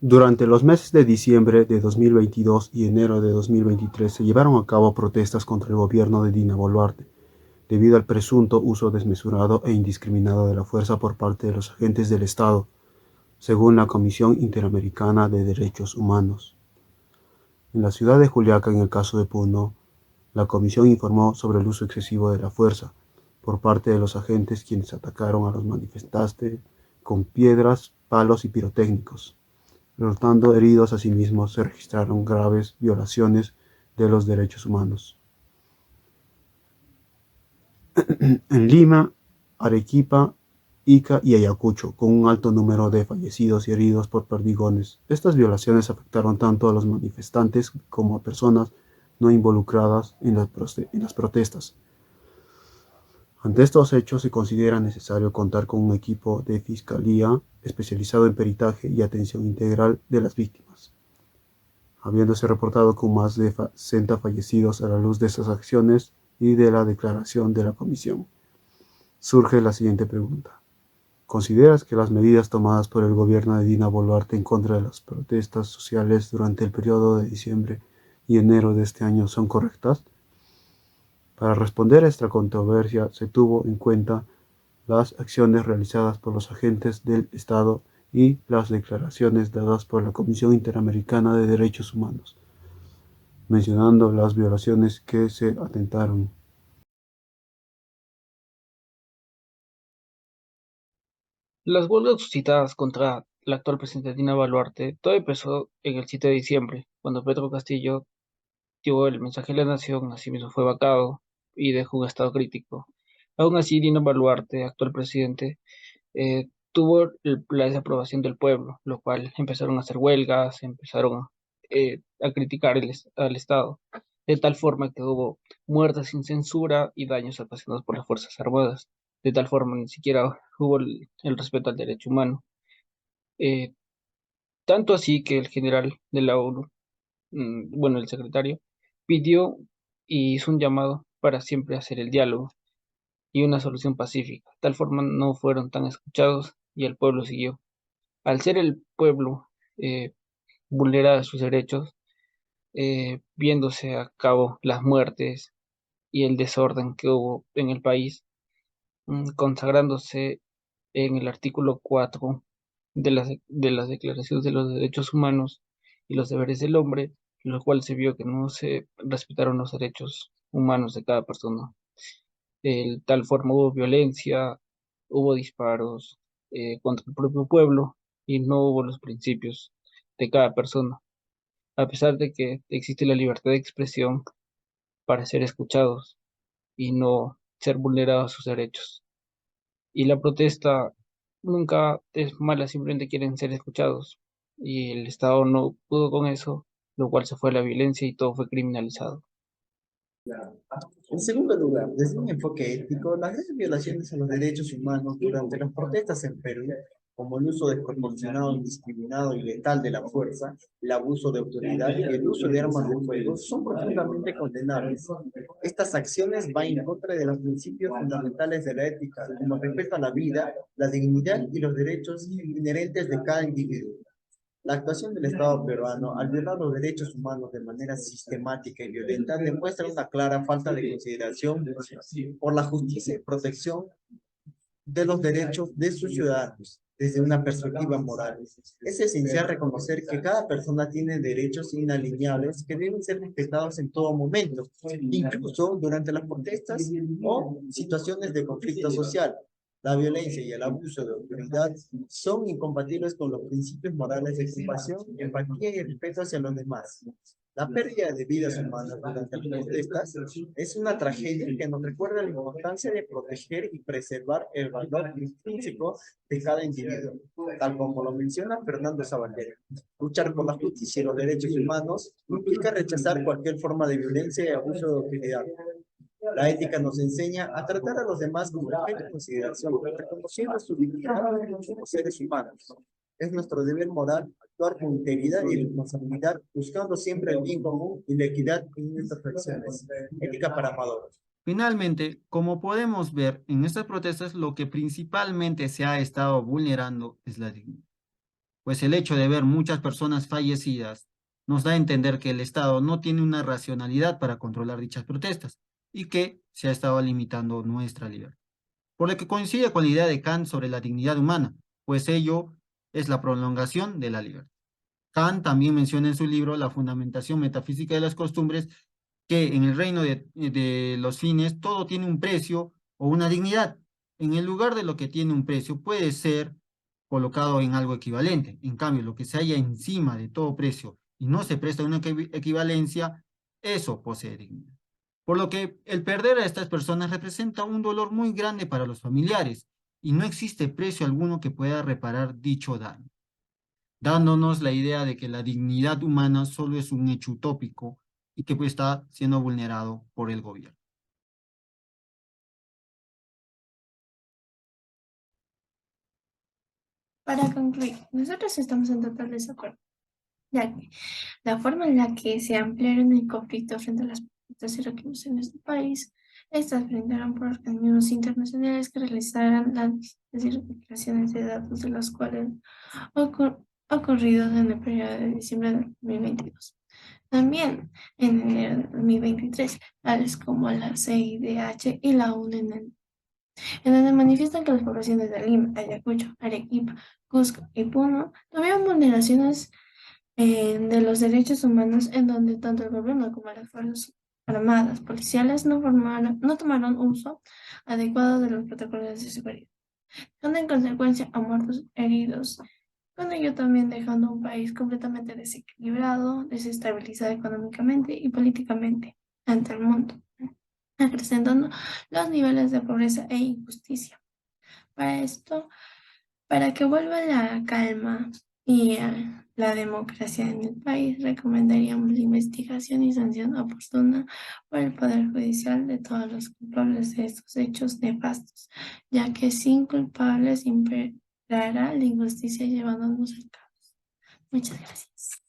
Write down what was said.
Durante los meses de diciembre de 2022 y enero de 2023 se llevaron a cabo protestas contra el gobierno de Dina Boluarte, debido al presunto uso desmesurado e indiscriminado de la fuerza por parte de los agentes del Estado, según la Comisión Interamericana de Derechos Humanos. En la ciudad de Juliaca, en el caso de Puno, la comisión informó sobre el uso excesivo de la fuerza por parte de los agentes, quienes atacaron a los manifestantes con piedras, palos y pirotécnicos. Resultando heridos. Asimismo, se registraron graves violaciones de los derechos humanos. En Lima, Arequipa, Ica y Ayacucho, con un alto número de fallecidos y heridos por perdigones. Estas violaciones afectaron tanto a los manifestantes como a personas no involucradas en las protestas. Ante estos hechos, se considera necesario contar con un equipo de fiscalía especializado en peritaje y atención integral de las víctimas, habiéndose reportado con más de 60 fallecidos. A la luz de estas acciones y de la declaración de la comisión, surge la siguiente pregunta: ¿consideras que las medidas tomadas por el gobierno de Dina Boluarte en contra de las protestas sociales durante el periodo de diciembre y enero de este año son correctas? Para responder a esta controversia, se tuvo en cuenta las acciones realizadas por los agentes del Estado y las declaraciones dadas por la Comisión Interamericana de Derechos Humanos, mencionando las violaciones que se atentaron. Las huelgas suscitadas contra la actual presidenta Dina Boluarte todo empezó en el 7 de diciembre, cuando Pedro Castillo dio el mensaje de la nación, asimismo fue vacado y dejó un estado crítico. Aún así, Dina Boluarte, actual presidente, tuvo la desaprobación del pueblo, lo cual empezaron a hacer huelgas, empezaron a criticar al Estado, de tal forma que hubo muertes sin censura y daños ocasionados por las Fuerzas Armadas, de tal forma ni siquiera hubo el respeto al derecho humano. Eh, Tanto así que el general de la ONU, bueno, el secretario, pidió y hizo un llamado para siempre hacer el diálogo y una solución pacífica. De tal forma no fueron tan escuchados y el pueblo siguió. Al ser el pueblo vulnerar sus derechos, viéndose a cabo las muertes y el desorden que hubo en el país, consagrándose en el artículo 4 de las Declaraciones de los Derechos Humanos y los Deberes del Hombre, en lo cual se vio que no se respetaron los derechos humanos de cada persona. De tal forma hubo violencia, hubo disparos contra el propio pueblo y no hubo los principios de cada persona, a pesar de que existe la libertad de expresión para ser escuchados y no ser vulnerados sus derechos. Y la protesta nunca es mala, simplemente quieren ser escuchados. Y el Estado no pudo con eso, lo cual se fue a la violencia y todo fue criminalizado. En segundo lugar, desde un enfoque ético, las graves violaciones a los derechos humanos durante las protestas en Perú, como el uso desproporcionado, indiscriminado y letal de la fuerza, el abuso de autoridad y el uso de armas de fuego, son profundamente condenables. Estas acciones van en contra de los principios fundamentales de la ética, como el respeto a la vida, la dignidad y los derechos inherentes de cada individuo. La actuación del Estado peruano al violar los derechos humanos de manera sistemática y violenta demuestra una clara falta de consideración por la justicia y protección de los derechos de sus ciudadanos desde una perspectiva moral. Es esencial reconocer que cada persona tiene derechos inalienables que deben ser respetados en todo momento, incluso durante las protestas o situaciones de conflicto social. La violencia y el abuso de autoridad son incompatibles con los principios morales de compasión, empatía y respeto hacia los demás. La pérdida de vidas humanas durante las protestas es una tragedia que nos recuerda la importancia de proteger y preservar el valor intrínseco de cada individuo, tal como lo menciona Fernando Sabater. Luchar por la justicia y los derechos humanos implica rechazar cualquier forma de violencia y abuso de autoridad. La ética nos enseña a tratar a los demás con respeto y consideración, reconociendo su dignidad como seres humanos. Es nuestro deber moral actuar con integridad y responsabilidad, buscando siempre el bien común y la equidad en nuestras acciones. Ética para amadores. Finalmente, como podemos ver, en estas protestas lo que principalmente se ha estado vulnerando es la dignidad, pues el hecho de ver muchas personas fallecidas nos da a entender que el Estado no tiene una racionalidad para controlar dichas protestas y que se ha estado limitando nuestra libertad. Por lo que coincide con la idea de Kant sobre la dignidad humana, pues ello es la prolongación de la libertad. Kant también menciona en su libro La fundamentación metafísica de las costumbres que en el reino de los fines todo tiene un precio o una dignidad. En el lugar de lo que tiene un precio puede ser colocado en algo equivalente. En cambio, lo que se halla encima de todo precio y no se presta una equivalencia, eso posee dignidad. Por lo que el perder a estas personas representa un dolor muy grande para los familiares y no existe precio alguno que pueda reparar dicho daño, dándonos la idea de que la dignidad humana solo es un hecho utópico y que pues, está siendo vulnerado por el gobierno. Para concluir, nosotros estamos en total desacuerdo, ya que la forma en la que se ampliaron el conflicto frente a las protestas y reclamos en nuestro país, estas brindaron por organismos internacionales que realizaran las visitas y recopilaciones de datos de los cuales ocurridos en el periodo de diciembre de 2022. También en enero de 2023, tales como la CIDH y la ONU en donde manifiestan que las poblaciones de Lima, Ayacucho, Arequipa, Cusco y Puno tuvieron vulneraciones de los derechos humanos, en donde tanto el gobierno como las fuerzas armadas policiales no tomaron uso adecuado de los protocolos de seguridad, dando en consecuencia a muertos, heridos, con ello también dejando un país completamente desequilibrado, desestabilizado económicamente y políticamente ante el mundo, acrecentando los niveles de pobreza e injusticia. Para esto, para que vuelva la calma y la democracia en el país, recomendaríamos la investigación y sanción oportuna por el Poder Judicial de todos los culpables de estos hechos nefastos, ya que sin culpables imperará la injusticia llevándonos al caos. Muchas gracias.